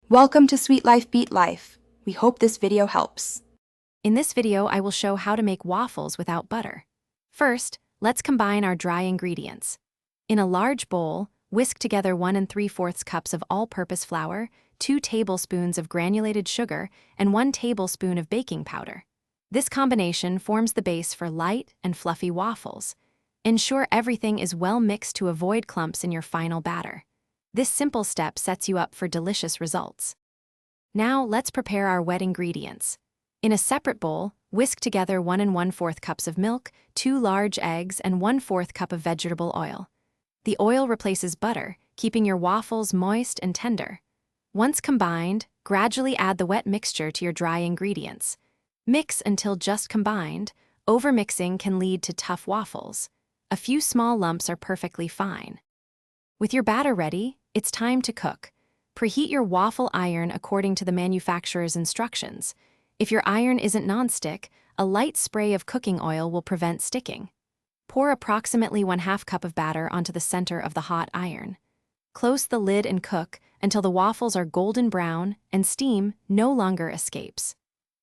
Welcome to Sweet Life Beat Life. We hope this video helps. In this video, I will show how to make waffles without butter. First, let's combine our dry ingredients. In a large bowl, whisk together 1 3/4 cups of all-purpose flour, 2 tablespoons of granulated sugar, and 1 tablespoon of baking powder. This combination forms the base for light and fluffy waffles. Ensure everything is well mixed to avoid clumps in your final batter. This simple step sets you up for delicious results. Now, let's prepare our wet ingredients. In a separate bowl, whisk together 1 1/4 cups of milk, 2 large eggs, and 1/4 cup of vegetable oil. The oil replaces butter, keeping your waffles moist and tender. Once combined, gradually add the wet mixture to your dry ingredients. Mix until just combined. Overmixing can lead to tough waffles. A few small lumps are perfectly fine. With your batter ready, it's time to cook. Preheat your waffle iron according to the manufacturer's instructions. If your iron isn't nonstick, a light spray of cooking oil will prevent sticking. Pour approximately 1/2 cup of batter onto the center of the hot iron. Close the lid and cook until the waffles are golden brown and steam no longer escapes.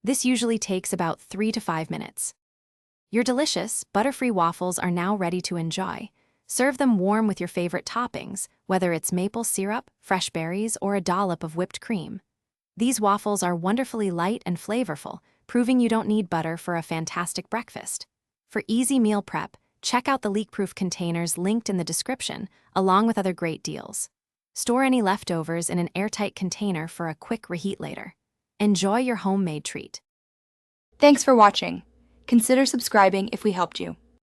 This usually takes about 3 to 5 minutes. Your delicious, butter-free waffles are now ready to enjoy. Serve them warm with your favorite toppings, whether it's maple syrup, fresh berries, or a dollop of whipped cream. These waffles are wonderfully light and flavorful, proving you don't need butter for a fantastic breakfast. For easy meal prep, check out the leak-proof containers linked in the description, along with other great deals. Store any leftovers in an airtight container for a quick reheat later. Enjoy your homemade treat. Thanks for watching. Consider subscribing if we helped you.